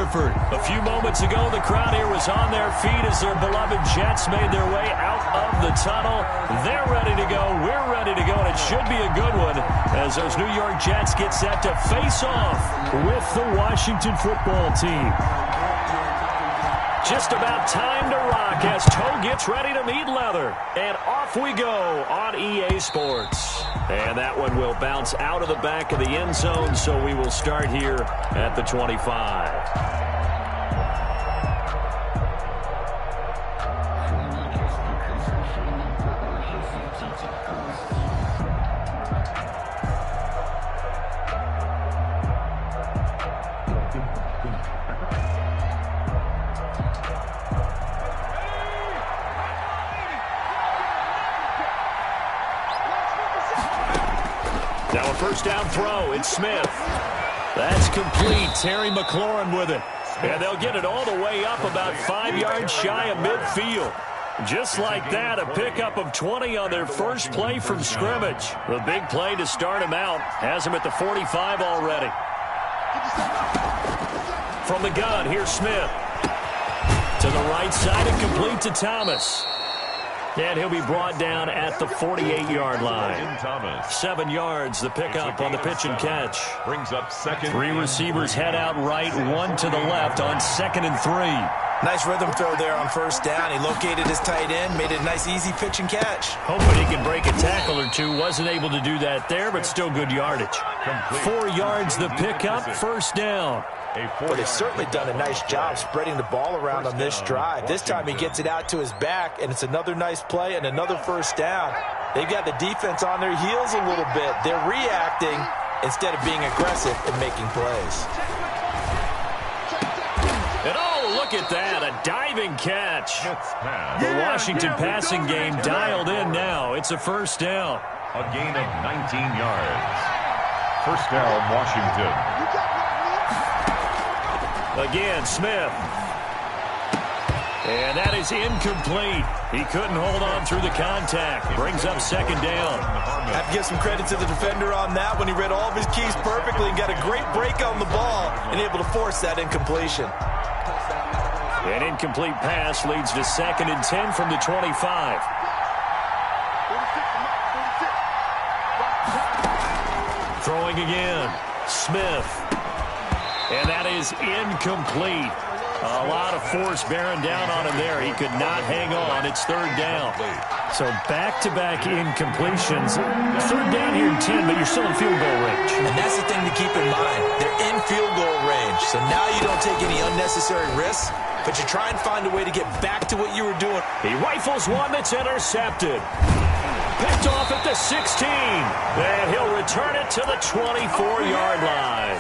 Rutherford. A few moments ago, the crowd here was on their feet as their beloved Jets made their way out of the tunnel. They're ready to go. We're ready to go, and it should be a good one as those New York Jets get set to face off with the Washington football team. Just about time to rock as toe gets ready to meet leather. And off we go on EA Sports. And that one will bounce out of the back of the end zone, so we will start here at the 25. Now a first down throw. It's Smith. That's complete. Terry McLaurin with it. And they'll get it all the way up about 5 yards shy of midfield. Just like that, a pickup of 20 on their first play from scrimmage. The big play to start him out has him at the 45 already. From the gun, here's Smith. To the right side and complete to Thomas. And he'll be brought down at the 48-yard line. 7 yards, the pickup on the pitch and catch. Brings up second. 3 receivers head out right, 1 to the left on 2nd and 3. Nice rhythm throw there on first down. He located his tight end, made it a nice, easy pitch and catch. Hoping he can break a tackle or two. Wasn't able to do that there, but still good yardage. 4 yards, the pickup, first down. But they've certainly done a nice job spreading the ball around on this drive. This time he gets it out to his back, and it's another nice play and another first down. They've got the defense on their heels a little bit. They're reacting instead of being aggressive and making plays. And oh, look at that, a diving catch. The Washington passing game dialed in now. It's a first down. A gain of 19 yards. First down, Washington. Again, Smith. And that is incomplete. He couldn't hold on through the contact. Brings up second down. I have to give some credit to the defender on that when he read all of his keys perfectly and got a great break on the ball and able to force that incompletion. An incomplete pass leads to 2nd and 10 from the 25. Throwing again. Smith. And that is incomplete. A lot of force bearing down on him there. He could not hang on. It's third down. So back-to-back incompletions. Third down here in 10, but you're still in field goal range. And that's the thing to keep in mind. They're in field goal range. So now you don't take any unnecessary risks, but you try and find a way to get back to what you were doing. He rifles one that's intercepted. Picked off at the 16. And he'll return it to the 24-yard line.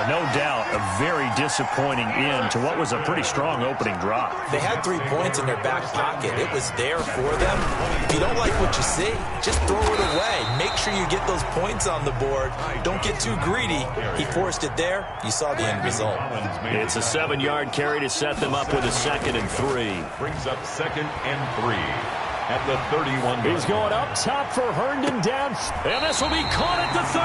No doubt a very disappointing end to what was a pretty strong opening drop. They had 3 points in their back pocket. It was there for them. If you don't like what you see, just throw it away. Make sure you get those points on the board. Don't get too greedy. He forced it there. You saw the end result. It's a 7-yard carry to set them up with a 2nd and 3. Brings up 2nd and 3. At the 31. He's going up top for Herndon down. And this will be caught at the 30.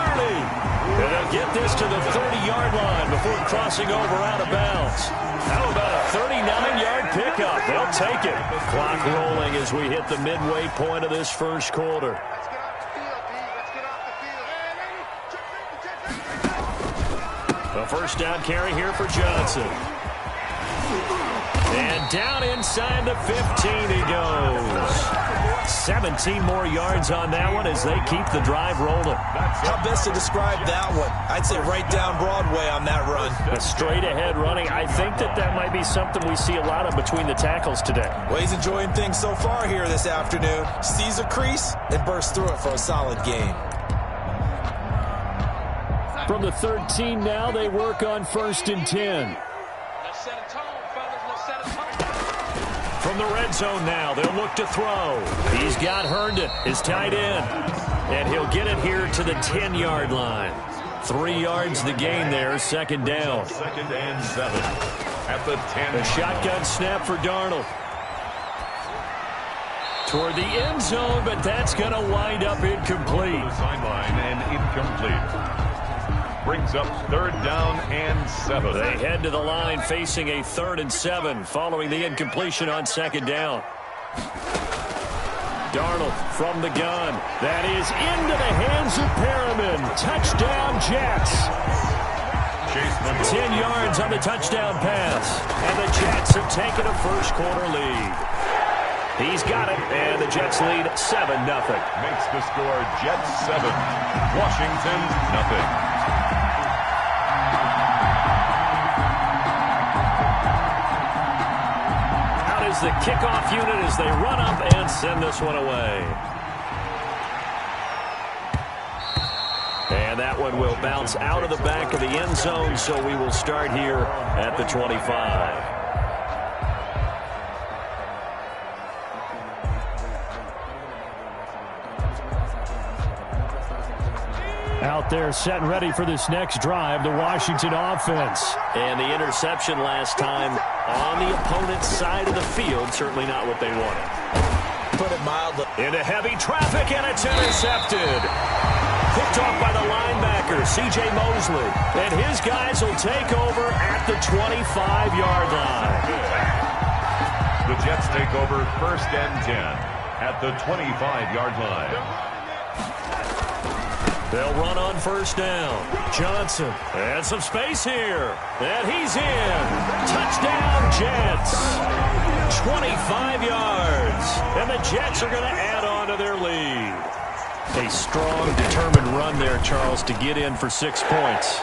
And they'll get this to the 30-yard line before crossing over out of bounds. How about a 39-yard pickup? They'll take it. Clock rolling as we hit the midway point of this first quarter. A first down carry here for Johnson. And down inside the 15 he goes. 17 more yards on that one as they keep the drive rolling. How best to describe that one? I'd say right down Broadway on that run. A straight ahead running. I think that might be something we see a lot of between the tackles today. Well, he's enjoying things so far here this afternoon. Sees a crease and bursts through it for a solid gain. From the 13 now, they work on 1st and 10. From the red zone now, they'll look to throw. He's got Herndon, his tight end. And he'll get it here to the 10-yard line. 3 yards the gain there, 2nd down. 2nd and 7. At the 10. A shotgun snap for Darnold. Toward the end zone, but that's going to wind up incomplete. Sideline and incomplete. brings up 3rd down and 7. They head to the line facing a 3rd and 7 following the incompletion on 2nd down. Darnold from the gun. That is into the hands of Perriman. Touchdown, Jets. 10 yards on the touchdown pass. And the Jets have taken a first-quarter lead. He's got it, and the Jets lead 7-0. Makes the score Jets 7, Washington nothing. Out is the kickoff unit as they run up and send this one away. And that one will bounce out of the back of the end zone, so we will start here at the 25. Out there set and ready for this next drive, the Washington offense. And the interception last time on the opponent's side of the field, certainly not what they wanted. Put it mildly. Into heavy traffic, and it's intercepted. Picked off by the linebacker, C.J. Mosley. And his guys will take over at the 25-yard line. The Jets take over 1st and 10 at the 25-yard line. They'll run on 1st down. Johnson. And some space here. And he's in. Touchdown, Jets. 25 yards. And the Jets are going to add on to their lead. A strong, determined run there, Charles, to get in for 6 points.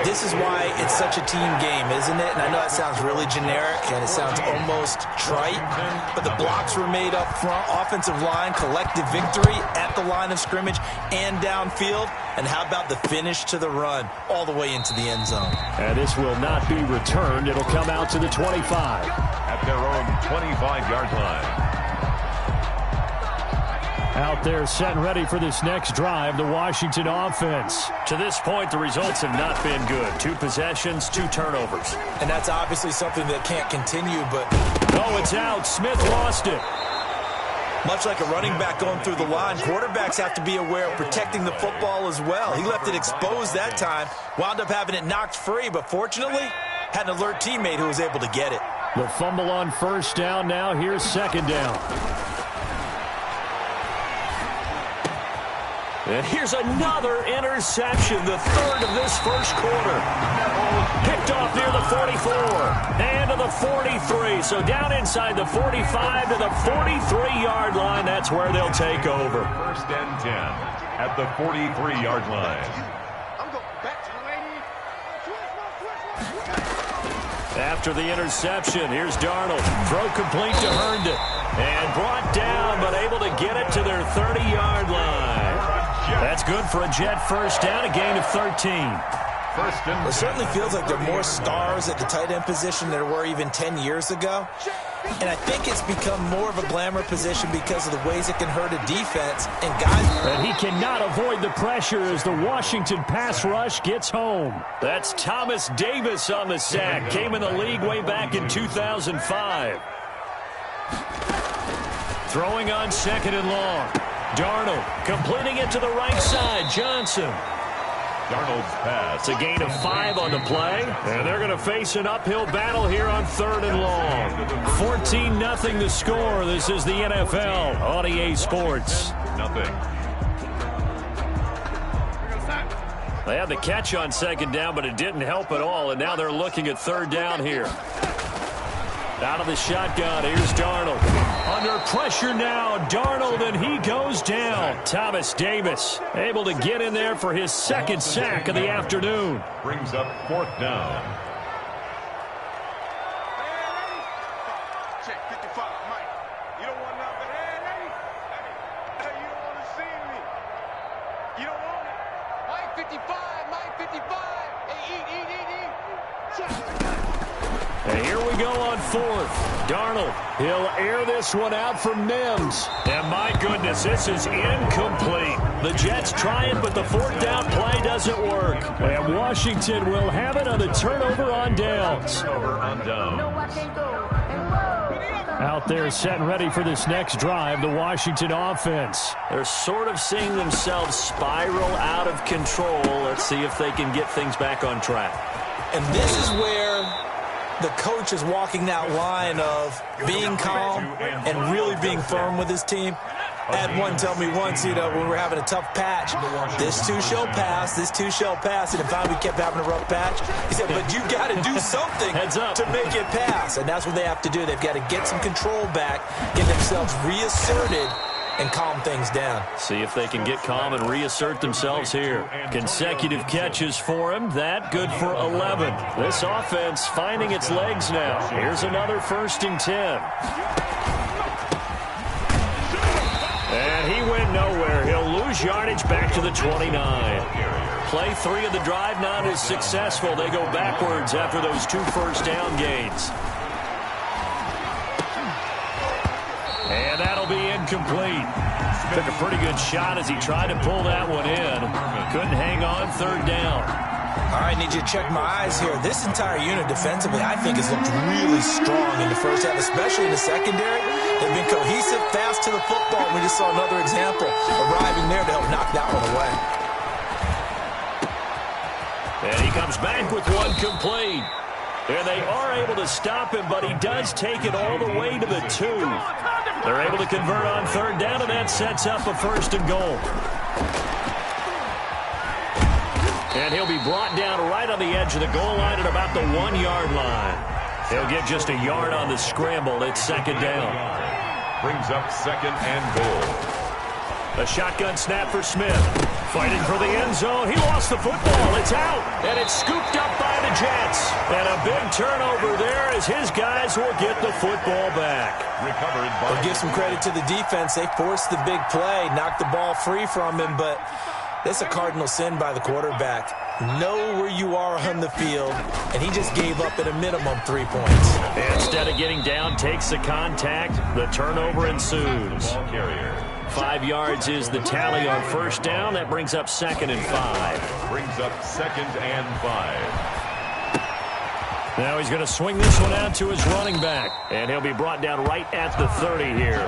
This is why it's such a team game, isn't it? And I know that sounds really generic, and it sounds almost trite, but the blocks were made up front, offensive line, collective victory at the line of scrimmage and downfield. And how about the finish to the run all the way into the end zone? And this will not be returned. It'll come out to the 25. At their own 25-yard line. Out there set and ready for this next drive, the Washington offense. To this point, the results have not been good. 2 possessions, 2 turnovers. And that's obviously something that can't continue, but... Oh, it's out. Smith lost it. Much like a running back going through the line, quarterbacks have to be aware of protecting the football as well. He left it exposed that time, wound up having it knocked free, but fortunately, had an alert teammate who was able to get it. The fumble on 1st down now. Here's 2nd down. And here's another interception, the 3rd of this first quarter. Picked off near the 44 and to the 43. So down inside the 45 to the 43-yard line. That's where they'll take over. 1st and 10 at the 43-yard line. After the interception, here's Darnold. Throw complete to Herndon. And brought down, but able to get it to their 30-yard line. That's good for a Jet 1st down, a gain of 13. It certainly feels like there are more stars at the tight end position than there were even 10 years ago. And I think it's become more of a glamour position because of the ways it can hurt a defense. And he cannot avoid the pressure as the Washington pass rush gets home. That's Thomas Davis on the sack. Came in the league way back in 2005. Throwing on 2nd and long. Darnold completing it to the right side. Johnson. Darnold's pass. It's a gain of 5 on the play. And they're going to face an uphill battle here on 3rd and long. 14-0 the score. This is the NFL on EA Sports. Nothing. They had the catch on 2nd down, but it didn't help at all. And now they're looking at 3rd down here. Out of the shotgun, here's Darnold. Under pressure now, Darnold, and he goes down. Thomas Davis able to get in there for his 2nd sack of the afternoon. Brings up 4th down. Check 55, Mike. You don't want nothing. Hey, you don't want to see me. You don't want it. Mike 55, Mike 55. Hey, eat. Check. And here we go on 4th. Darnold, he'll air this one out for Mims. And my goodness, this is incomplete. The Jets try it, but the 4th down play doesn't work. And Washington will have it on the turnover on downs. Turnover on downs. Out there set and ready for this next drive, the Washington offense. They're sort of seeing themselves spiral out of control. Let's see if they can get things back on track. And this is where the coach is walking that line of being calm and really being firm with his team. I had one tell me once, when we were having a tough patch, this too shall pass, this too shall pass. And if finally we kept having a rough patch, he said, but you got to do something to make it pass. And that's what they have to do. They've got to get some control back, get themselves reasserted, and calm things down. See if they can get calm and reassert themselves here. Consecutive catches for him. That good for 11. This offense finding its legs now. Here's another 1st and 10. And he went nowhere. He'll lose yardage back to the 29. Play 3 of the drive not as successful. They go backwards after those 2 first down gains. And that'll be incomplete. Took a pretty good shot as he tried to pull that one in. Couldn't hang on 3rd down. All right, need you to check my eyes here. This entire unit defensively, I think, has looked really strong in the first half, especially in the secondary. They've been cohesive, fast to the football, and we just saw another example arriving there to help knock that one away. And he comes back with one complete. And they are able to stop him, but he does take it all the way to the 2. They're able to convert on 3rd down, and that sets up a 1st and goal. And he'll be brought down right on the edge of the goal line at about the 1-yard line. He'll get just a yard on the scramble. It's 2nd down. Brings up 2nd and goal. A shotgun snap for Smith. Fighting for the end zone. He lost the football. It's out. And it's scooped up by the Jets. And a big turnover there as his guys will get the football back. Recovered by... We'll give some credit to the defense. They forced the big play, knocked the ball free from him, but that's a cardinal sin by the quarterback. Know where you are on the field, and he just gave up at a minimum 3 points. Instead of getting down, takes the contact. The turnover ensues. 5 yards is the tally on 1st down. That brings up 2nd and 5. Brings up 2nd and 5. Now he's going to swing this one out to his running back. And he'll be brought down right at the 30 here.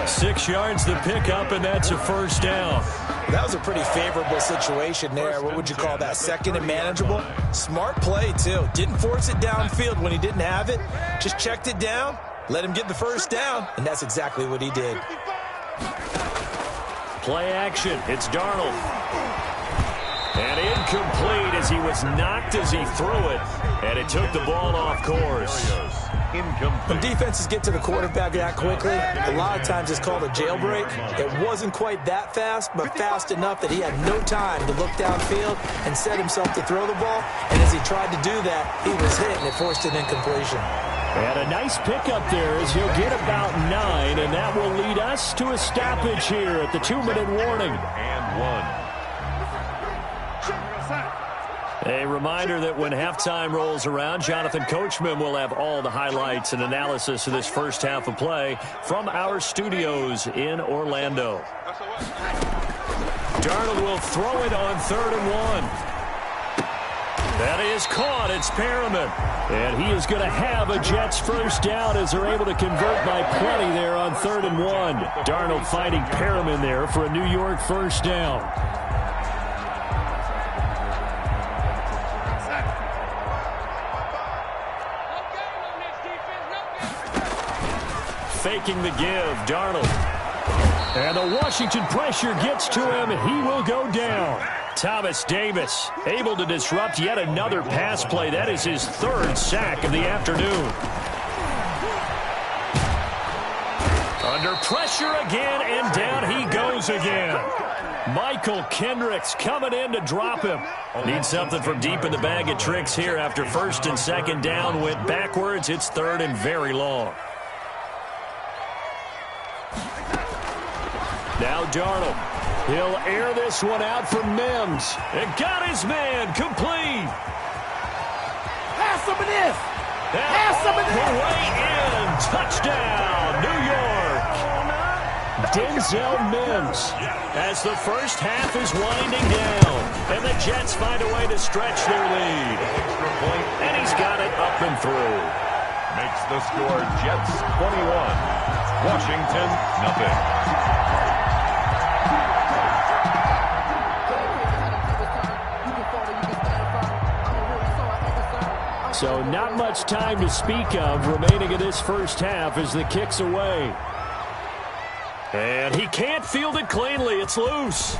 6 yards the pickup, and that's a 1st down. That was a pretty favorable situation there. What would you call that? 2nd and manageable? Smart play, too. Didn't force it downfield when he didn't have it. Just checked it down, let him get the 1st down, and that's exactly what he did. Play action. It's Darnold. And incomplete as he was knocked as he threw it. And it took the ball off course. When defenses get to the quarterback that quickly, a lot of times it's called a jailbreak. It wasn't quite that fast, but fast enough that he had no time to look downfield and set himself to throw the ball. And as he tried to do that, he was hit, and it forced an incompletion. And a nice pickup there as he'll get about 9, and that will lead us to a stoppage here at the 2-minute warning. And 1. A reminder that when halftime rolls around, Jonathan Coachman will have all the highlights and analysis of this first half of play from our studios in Orlando. Darnold will throw it on 3rd and 1. That is caught. It's Perriman. And he is going to have a Jets 1st down as they're able to convert by plenty there on 3rd and 1. Darnold finding Perriman there for a New York 1st down. Faking the give, Darnold. And the Washington pressure gets to him. He will go down. Thomas Davis able to disrupt yet another pass play. That is his 3rd sack of the afternoon. Under pressure again, and down he goes again. Michael Kendricks coming in to drop him. Needs something from deep in the bag of tricks here after 1st and 2nd down. Went backwards. It's 3rd and very long. Now Darnold. He'll air this one out for Mims. And got his man complete. Pass some of this. Pass some of this. The way in. Touchdown, New York. Denzel Mims as the first half is winding down. And the Jets find a way to stretch their lead. And he's got it up and through. makes the score Jets 21, Washington nothing. So not much time to speak of remaining in this first half as the kick's away. And he can't field it cleanly. It's loose.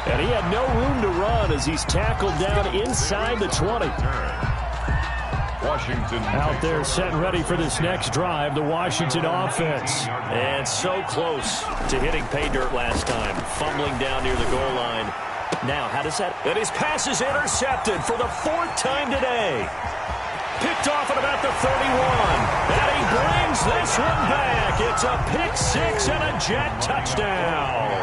And he had no room to run as he's tackled down inside the 20. Washington out there set and ready for this next drive, the Washington offense. And so close to hitting pay dirt last time, fumbling down near the goal line. Now, how does that... And his pass is intercepted for the fourth time today. Picked off at about the 31. And he brings this one back. It's a pick six and a Jet touchdown.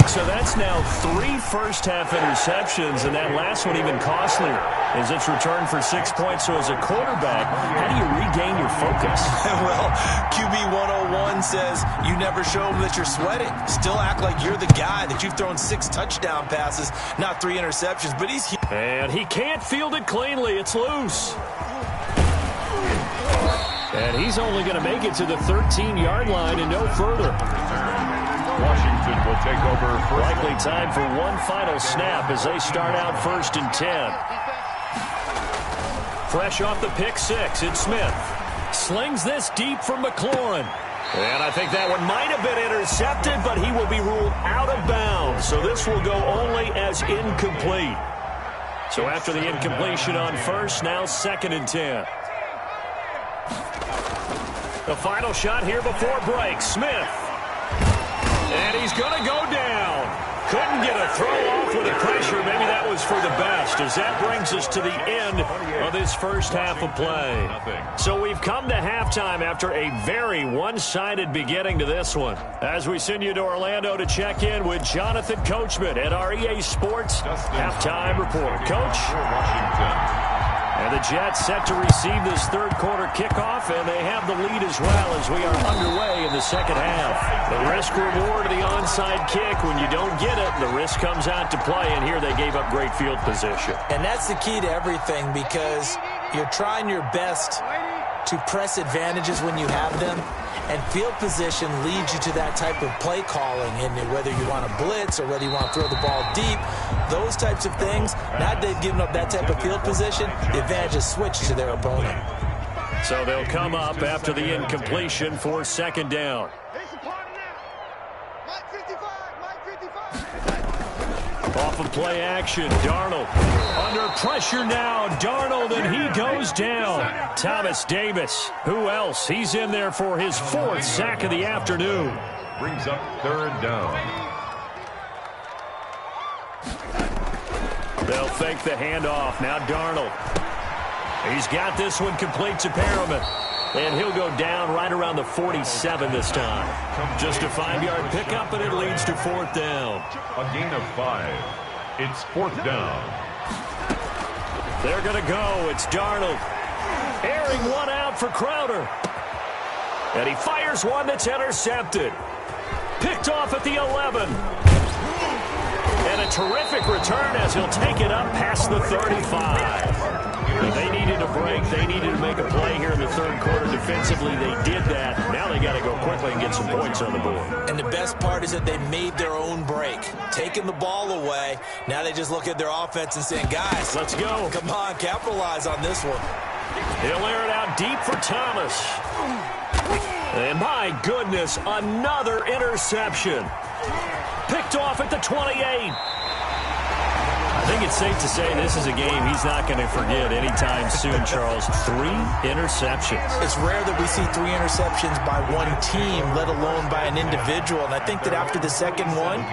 So that's now 3 first-half interceptions, and that last one even costlier as it's returned for 6 points. So as a quarterback, how do you regain your focus? Well, QB 101 says you never show them that you're sweating. Still act like you're the guy, that you've thrown 6 touchdown passes, not 3 interceptions. But he's... And he can't field it cleanly. It's loose. And he's only going to make it to the 13-yard line and no further. Washington will take over first. Likely time for one final snap as they start out 1st and 10. Fresh off the pick six, it's Smith. Slings this deep from McLaurin. And I think that one might have been intercepted, but he will be ruled out of bounds. So this will go only as incomplete. So after the incompletion on first, now 2nd and 10. The final shot here before break, Smith. And he's going to go down. Couldn't get a throw off with the pressure. Maybe that was for the best, as that brings us to the end of this first half of play. So we've come to halftime after a very one-sided beginning to this one. As we send you to Orlando to check in with Jonathan Coachman at our EA Sports Halftime Report. Coach? And the Jets set to receive this third-quarter kickoff, and they have the lead as well as we are underway in the second half. The risk-reward of the onside kick, when you don't get it, the risk comes out to play, and here they gave up great field position. And that's the key to everything, because you're trying your best to press advantages when you have them, and field position leads you to that type of play calling, and whether you want to blitz or whether you want to throw the ball deep, those types of things. Now that they've given up that type of field position, the advantage is switched to their opponent. So they'll come up after the incompletion for 2nd down. Off of play action, Darnold. Under pressure now, Darnold, and he goes down. Thomas Davis, who else? He's in there for his 4th sack of the afternoon. Brings up 3rd down. They'll fake the handoff. Now Darnold. He's got this one complete to Perriman. And he'll go down right around the 47 this time. Just a 5-yard pickup, and it leads to 4th down. A gain of 5. It's 4th down. They're going to go. It's Darnold. Airing one out for Crowder. And he fires one that's intercepted. Picked off at the 11. And a terrific return as he'll take it up past the 35. They needed a break. They needed to make a play here in the 3rd quarter defensively. They did that. Now they got to go quickly and get some points on the board. And the best part is that they made their own break, taking the ball away. Now they just look at their offense and saying, guys, let's go. Come on, capitalize on this one. He'll air it out deep for Thomas. And my goodness, another interception. Picked off at the 28. I think it's safe to say this is a game he's not going to forget anytime soon, Charles. 3 interceptions. It's rare that we see 3 interceptions by one team, let alone by an individual. And I think that after the second one,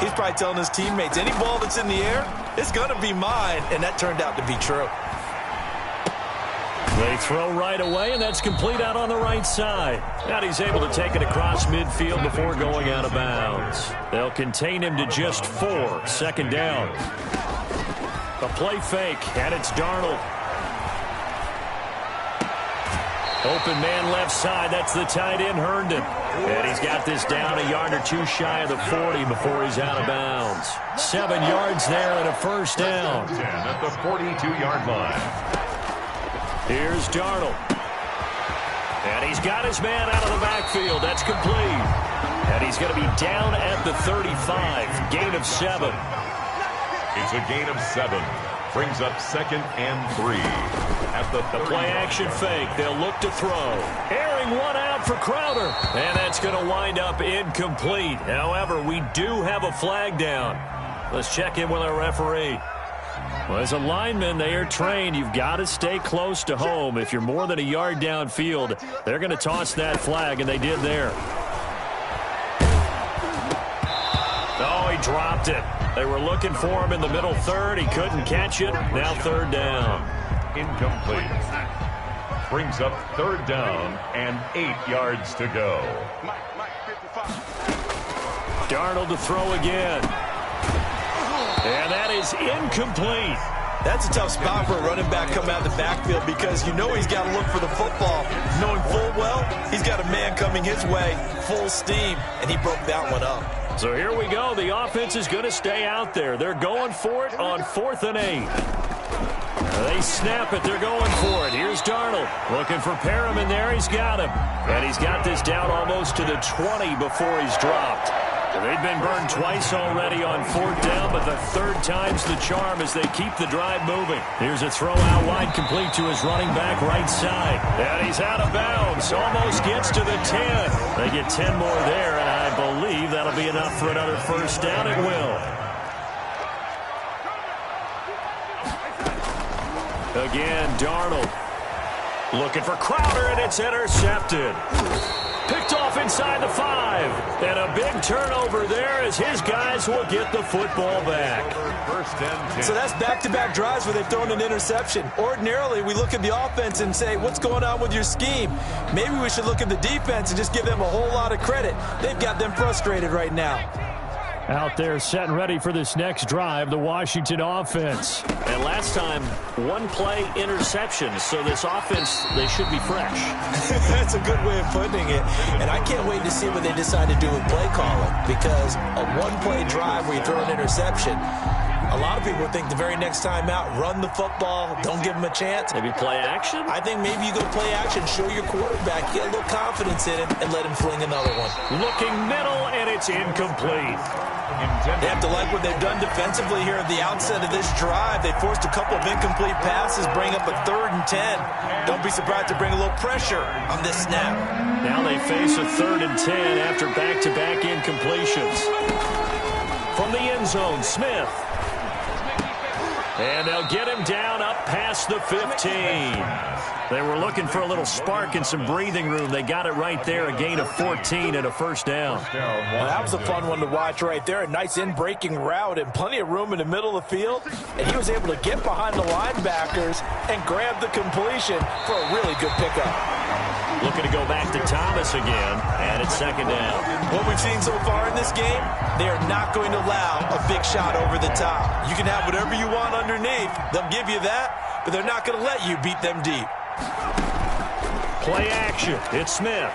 he's probably telling his teammates, any ball that's in the air, it's going to be mine. And that turned out to be true. They throw right away, and that's complete out on the right side. Now he's able to take it across midfield before going out of bounds. They'll contain him to just 4. 2nd down. A play fake, and it's Darnold. Open man left side. That's the tight end, Herndon. And he's got this down a yard or 2 shy of the 40 before he's out of bounds. 7 yards there and a 1st down. 10 at the 42-yard line. Here's Darnold. And he's got his man out of the backfield. That's complete. And he's going to be down at the 35. Gain of 7. It's a gain of 7. Brings up 2nd and 3. At the play-action fake. They'll look to throw. Airing one out for Crowder. And that's going to wind up incomplete. However, we do have a flag down. Let's check in with our referee. Well, as a lineman, they are trained. You've got to stay close to home. If you're more than a yard downfield, they're going to toss that flag, and they did there. Oh, he dropped it. They were looking for him in the middle third. He couldn't catch it. Now 3rd down. Incomplete. Brings up 3rd down and 8 yards to go. Darnold to throw again. And that is incomplete. That's a tough spot for a running back coming out of the backfield because you know he's got to look for the football. Knowing full well, he's got a man coming his way, full steam, and he broke that one up. So here we go. The offense is going to stay out there. They're going for it on 4th and 8. They snap it. They're going for it. Here's Darnold looking for Perriman there. He's got him. And he's got this down almost to the 20 before he's dropped. They've been burned twice already on 4th down, but the 3rd time's the charm as they keep the drive moving. Here's a throw out wide complete to his running back right side. And he's out of bounds. Almost gets to the 10. They get 10 more there, and I believe that'll be enough for another 1st down. It will. Again, Darnold looking for Crowder, and it's intercepted. Picked off inside the 5. And a big turnover there as his guys will get the football back. So that's back-to-back drives where they've thrown an interception. Ordinarily, we look at the offense and say, what's going on with your scheme? Maybe we should look at the defense and just give them a whole lot of credit. They've got them frustrated right now. Out there set and ready for this next drive, the Washington offense. And last time, 1-play interception. So this offense, they should be fresh. That's a good way of putting it. And I can't wait to see what they decide to do with play calling. Because a 1-play drive where you throw an interception, a lot of people think the very next time out, run the football, don't give them a chance. Maybe play action? I think maybe you go play action, show your quarterback, get a little confidence in him, and let him fling another one. Looking middle, and it's incomplete. They have to like what they've done defensively here at the outset of this drive. They forced a couple of incomplete passes, bring up a 3rd and 10. Don't be surprised to bring a little pressure on this snap. Now they face a 3rd and 10 after back-to-back incompletions. From the end zone, Smith. And they'll get him down up past the 15. They were looking for a little spark and some breathing room. They got it right there, a gain of 14 and a 1st down. Well, that was a fun one to watch right there. A nice in-breaking route and plenty of room in the middle of the field. And he was able to get behind the linebackers and grab the completion for a really good pickup. Looking to go back to Thomas again, and it's 2nd down. What we've seen so far in this game, they are not going to allow a big shot over the top. You can have whatever you want underneath. They'll give you that, but they're not going to let you beat them deep. Play action. It's Smith.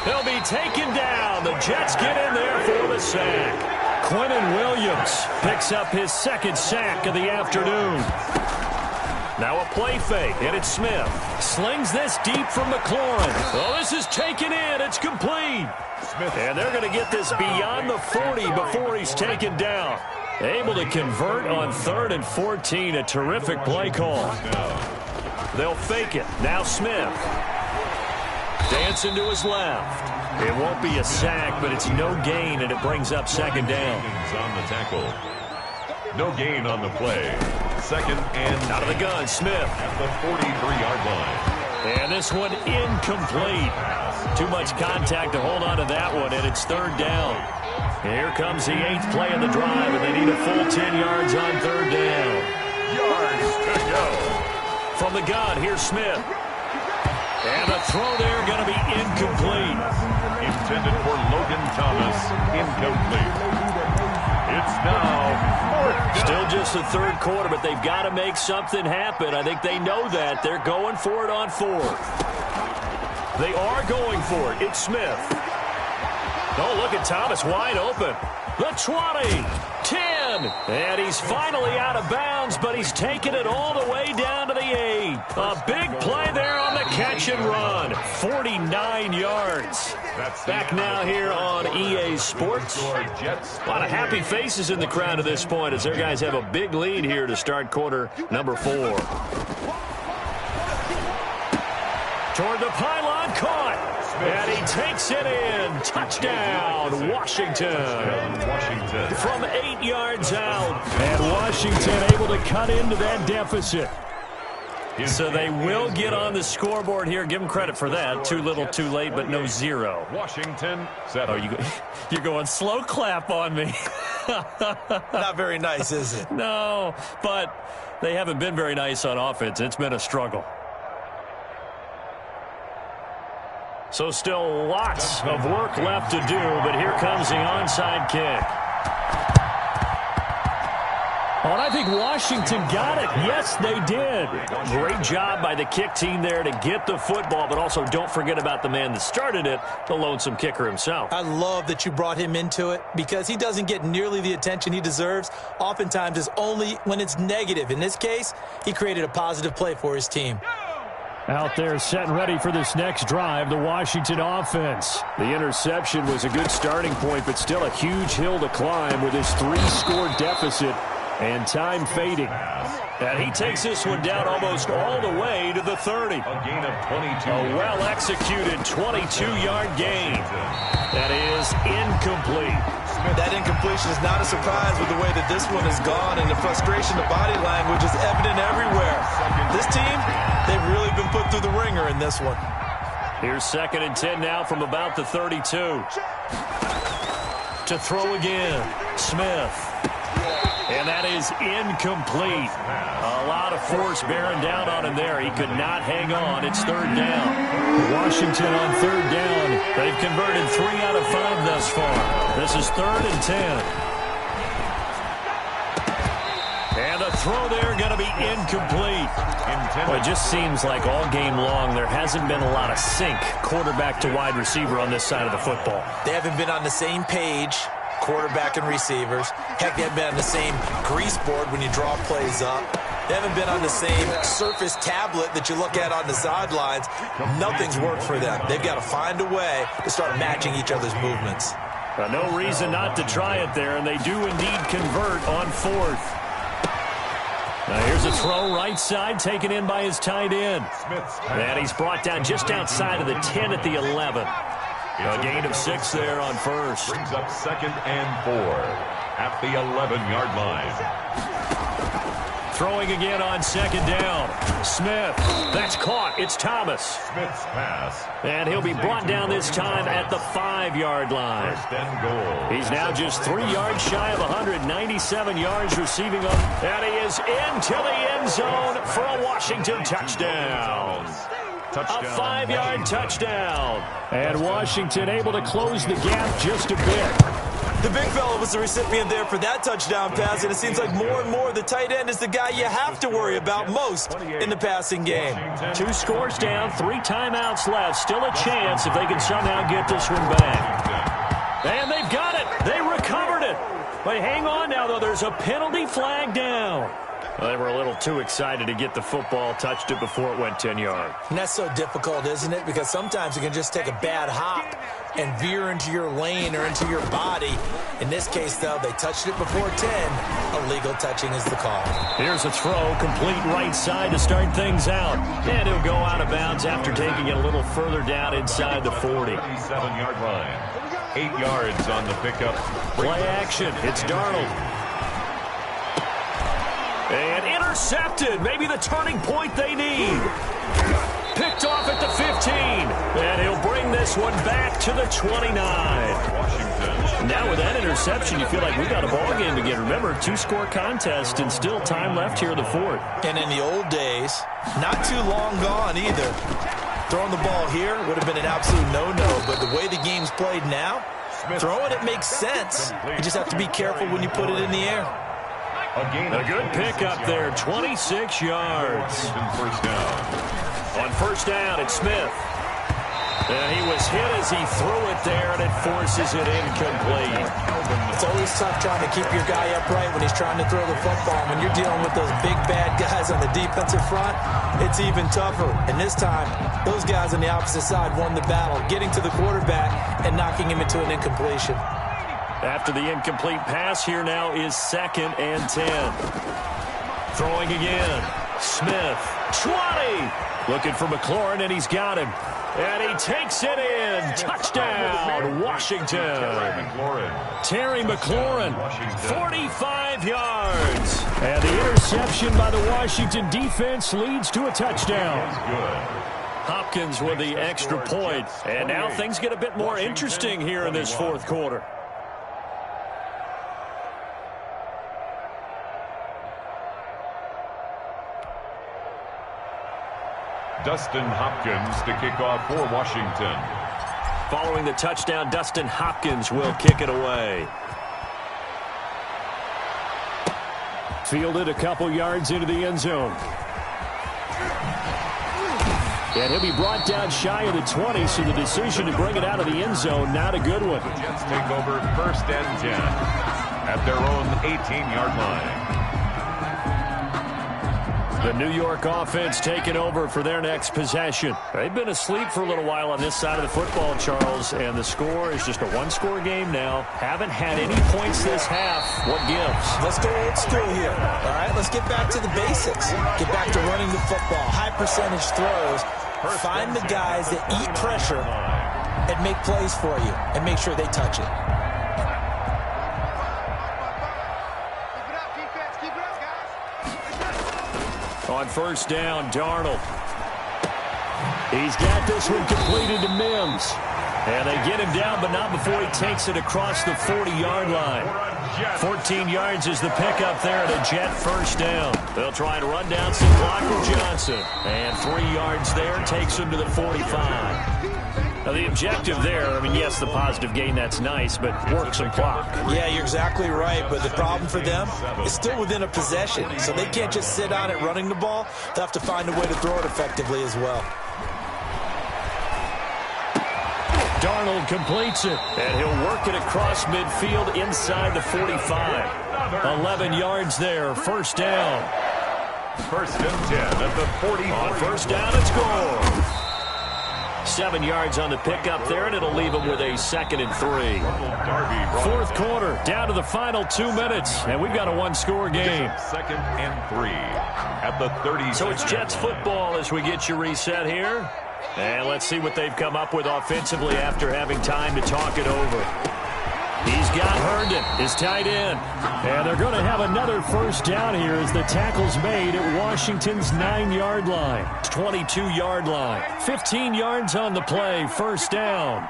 He'll be taken down. The Jets get in there for the sack. Quinnen Williams picks up his 2nd sack of the afternoon. Now a play fake, and it's Smith. Slings this deep from McLaurin. Oh, this is taken in. It's complete. And they're going to get this beyond the 40 before he's taken down. Able to convert on 3rd and 14. A terrific play call. They'll fake it. Now Smith. Dancing to his left. It won't be a sack, but it's no gain, and it brings up 2nd down. On the tackle. No gain on the play. 2nd and out of the gun, Smith. At the 43-yard line. And this one incomplete. Too much contact to hold on to that one, and it's 3rd down. Here comes the 8th play of the drive, and they need a full 10 yards on 3rd down. Yards to go. From the gun, here's Smith. And the throw there going to be incomplete. Intended for Logan Thomas. Incomplete. It's now 4th down. Still just the 3rd quarter, but they've got to make something happen. I think they know that. They're going for it on 4th. They are going for it. It's Smith. Oh, look at Thomas wide open. The 20, 10, again. And he's finally out of bounds, but he's taken it all the way down to the 8. A big play there on the catch and run. 49 yards. Back now here on EA Sports. A lot of happy faces in the crowd at this point as their guys have a big lead here to start quarter number 4. Toward the pylon, caught. And he takes it in. Touchdown, Washington. From 8 yards out. And Washington able to cut into that deficit. So they will get on the scoreboard here. Give them credit for that. Too little, too late, but no 0. Washington 7. Oh, you're going slow clap on me. Not very nice, is it? No, but they haven't been very nice on offense. It's been a struggle. So still lots of work left to do, but here comes the onside kick. Oh, and I think Washington got it. Yes, they did. Great job by the kick team there to get the football, but also don't forget about the man that started it, the lonesome kicker himself. I love that you brought him into it because he doesn't get nearly the attention he deserves. Oftentimes it's only when it's negative. In this case, he created a positive play for his team. Out there set and ready for this next drive, the Washington offense. The interception was a good starting point, but still a huge hill to climb with his 3-score deficit and time fading. And he takes this one down almost all the way to the 30. A gain of 22. A well-executed 22-yard gain. That is incomplete. That incompletion is not a surprise with the way that this one has gone, and the frustration, the body language is evident everywhere. This team, they've really been put through the ringer in this one. Here's 2nd and 10 now from about the 32. To throw again, Smith. And that is incomplete. A lot of force bearing down on him there. He could not hang on. It's 3rd down. Washington on 3rd down. They've converted 3 out of 5 thus far. This is 3rd and 10. And the throw there going to be incomplete. Well, it just seems like all game long there hasn't been a lot of sync quarterback to wide receiver on this side of the football. They haven't been on the same page, quarterback and receivers. Heck, they haven't been on the same grease board when you draw plays up. They haven't been on the same surface tablet that you look at on the sidelines. Nothing's worked for them. They've got to find a way to start matching each other's movements. No reason not to try it there, and they do indeed convert on 4th. Now here's a throw right side taken in by his tight end. And he's brought down just outside of the 10 at the 11. A gain of 6 there on 1st. Brings up 2nd and 4 at the 11-yard line. Throwing again on 2nd down. Smith. That's caught. It's Thomas. Smith's pass. And he'll be brought down this time at the 5-yard line. 1st and goal. He's now just 3 yards shy of 197 yards receiving up. And he is into the end zone for a Washington touchdown. A 5-yard touchdown. And Washington able to close the gap just a bit. The big fella was the recipient there for that touchdown pass, and it seems like more and more the tight end is the guy you have to worry about most in the passing game. 2 scores down, 3 timeouts left. Still a chance if they can somehow get this one back. And they've got it. They recovered it. But hang on now, though. There's a penalty flag down. Well, they were a little too excited to get the football, touched it before it went 10 yards. And that's so difficult, isn't it? Because sometimes you can just take a bad hop and veer into your lane or into your body. In this case, though, they touched it before 10. Illegal touching is the call. Here's a throw, complete right side to start things out. And he'll go out of bounds after taking it a little further down inside the 40. 37-yard line. 8 yards on the pickup. Play action. It's Darnold. And intercepted. Maybe the turning point they need. Picked off at the 15. And he'll bring this one back to the 29. Washington. Now with that interception, you feel like we got a ball game again. Remember, 2-score contest and still time left here in the 4th. And in the old days, not too long gone either. Throwing the ball here would have been an absolute no-no. But the way the game's played now, throwing it makes sense. You just have to be careful when you put it in the air. A good pickup there, 26 yards. Washington 1st down. On 1st down, it's Smith. And he was hit as he threw it there, and it forces it incomplete. It's always tough trying to keep your guy upright when he's trying to throw the football. When you're dealing with those big, bad guys on the defensive front, it's even tougher. And this time, those guys on the opposite side won the battle, getting to the quarterback and knocking him into an incompletion. After the incomplete pass, here now is 2nd and 10. Throwing again. Smith, 20. Looking for McLaurin, and he's got him. And he takes it in. Touchdown, Washington. Terry McLaurin, 45 yards. And the interception by the Washington defense leads to a touchdown. Hopkins with the extra point. And now things get a bit more interesting here in this 4th quarter. Dustin Hopkins to kick off for Washington. Following the touchdown, Dustin Hopkins will kick it away. Fielded a couple yards into the end zone. And he'll be brought down shy of the 20, so the decision to bring it out of the end zone, not a good one. The Jets take over 1st and 10 at their own 18-yard line. The New York offense taking over for their next possession. They've been asleep for a little while on this side of the football, Charles, and the score is just a one-score game now. Haven't had any points this half. What gives? Let's go old school here. All right, let's get back to the basics. Get back to running the football, high percentage throws. Find the guys that eat pressure and make plays for you and make sure they touch it. On 1st down, Darnold. He's got this one completed to Mims. And they get him down, but not before he takes it across the 40-yard line. 14 yards is the pickup there at a Jet 1st down. They'll try and run down some clock with Johnson. And 3 yards there takes him to the 45. Now, the objective there, I mean, yes, the positive gain, that's nice, but work some clock. Yeah, you're exactly right, but the problem for them is still within a possession, so they can't just sit on it running the ball. They'll have to find a way to throw it effectively as well. Darnold completes it, and he'll work it across midfield inside the 45. 11 yards there, 1st down. 1st and 10 at the 45. On 1st down, it's score. 7 yards on the pickup there, and it'll leave him with a 2nd and 3. 4th quarter, down to the final 2 minutes, and we've got a one-score game. 2nd and 3 at the 30. So it's Jets football as we get you reset here. And let's see what they've come up with offensively after having time to talk it over. He's got Herndon, his tight end. And they're going to have another 1st down here as the tackle's made at Washington's 9-yard line. 22-yard line. 15 yards on the play, 1st down.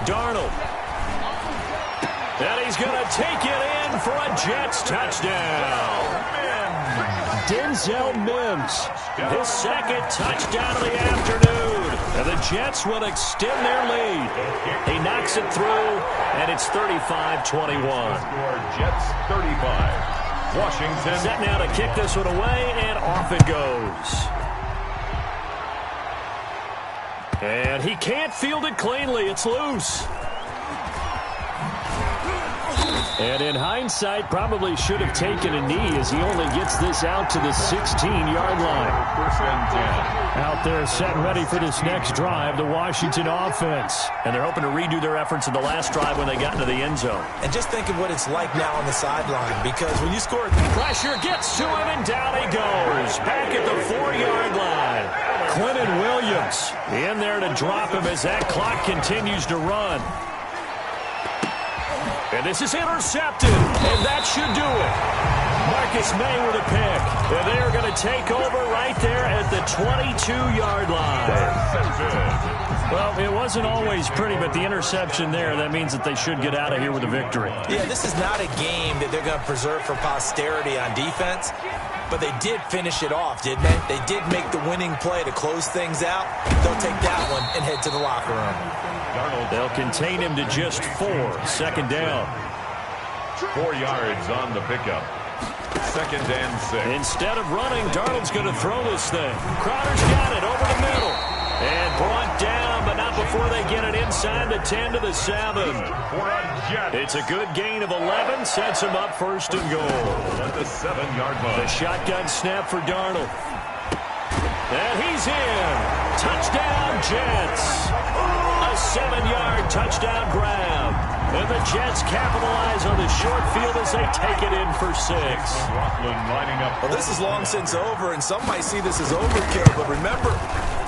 Darnold. And he's going to take it in for a Jets touchdown. Denzel Mims, his 2nd touchdown of the afternoon. And the Jets will extend their lead. He knocks it through, and it's 35-21. Jets 35. Washington. Set now to kick this one away, and off it goes. And he can't field it cleanly. It's loose. And in hindsight, probably should have taken a knee as he only gets this out to the 16-yard line. 1st and 10. Out there set and ready for this next drive, the Washington offense. And they're hoping to redo their efforts in the last drive when they got into the end zone. And just think of what it's like now on the sideline, because when you score... Pressure gets to him, and down he goes. Back at the 4-yard line. Quentin Williams in there to drop him as that clock continues to run. And this is intercepted, and that should do it. Marcus May with a pick. And they are going to take over right there at the 22-yard line. Well, it wasn't always pretty, but the interception there, that means that they should get out of here with a victory. Yeah, this is not a game that they're going to preserve for posterity on defense, but they did finish it off, didn't they? They did make the winning play to close things out. They'll take that one and head to the locker room. They'll contain him to just 4. 2nd down. 4 yards on the pickup. 2nd and 6. Instead of running, Darnold's going to throw this thing. Crowder's got it over the middle. And brought down, but not before they get it inside the 10 to the 7. It's a good gain of 11, sets him up 1st and goal. At the 7-yard line. The shotgun snap for Darnold. And he's in. Touchdown, Jets. A 7-yard touchdown grab. And the Jets capitalize on the short field as they take it in for 6. Lining up. Well, this is long since over, and some might see this as overkill. But remember,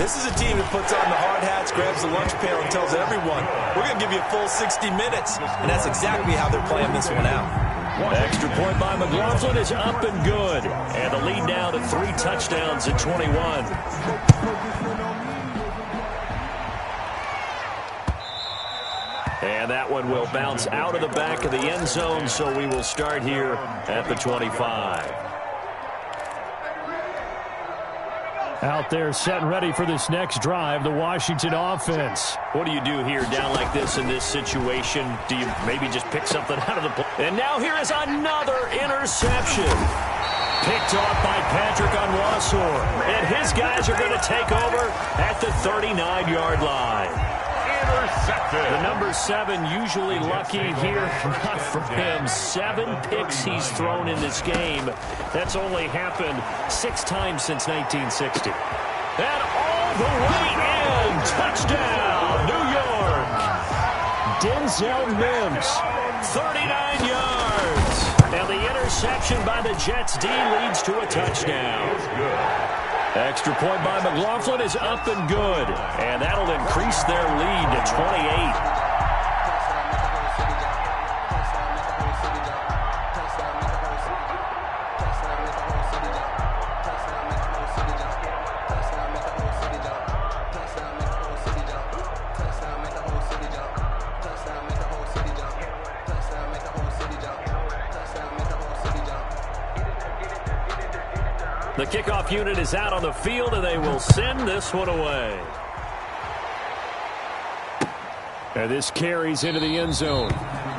this is a team that puts on the hard hats, grabs the lunch pail, and tells everyone, we're going to give you a full 60 minutes. And that's exactly how they're playing this one out. Extra point by McLaughlin is up and good. And the lead now to 3 touchdowns at 21. And that one will bounce out of the back of the end zone, so we will start here at the 25. Out there set and ready for this next drive, the Washington offense. What do you do here down like this in this situation? Do you maybe just pick something out of the play? And now here is another interception. Picked off by Patrick Onwuasor. And his guys are going to take over at the 39-yard line. The number 7 usually lucky here. Not for him. 7 picks he's thrown in this game. That's only happened 6 times since 1960. And all the way in. Touchdown, New York. Denzel Mims, 39 yards. And the interception by the Jets D leads to a touchdown. Extra point by McLaughlin is up and good. And that'll increase their lead to 28. The kickoff unit is out on the field, and they will send this one away. And this carries into the end zone.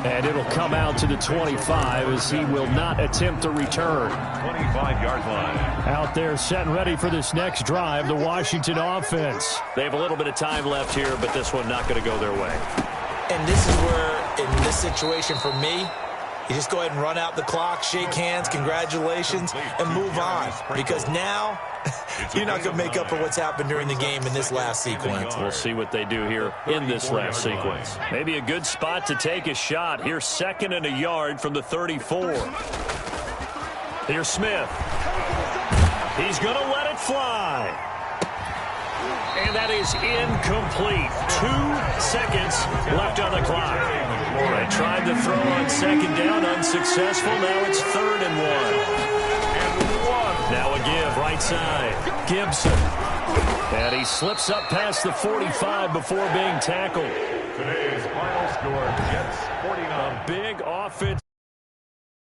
And it'll come out to the 25 as he will not attempt to return. 25-yard line. Out there set and ready for this next drive, the Washington offense. They have a little bit of time left here, but this one not going to go their way. And this is where, in this situation for me, you just go ahead and run out the clock, shake hands, congratulations, and move on. Because now, you're not going to make up for what's happened during the game in this last sequence. We'll see what they do here in this last sequence. Maybe a good spot to take a shot. Here's 2nd and a yard from the 34. Here's Smith. He's going to let it fly. And that is incomplete. 2 seconds left on the clock. They tried to throw on 2nd down, unsuccessful. Now it's 3rd and 1. Now a give, right side. Gibson. And he slips up past the 45 before being tackled. Today's final score, Jets 49. A big offense.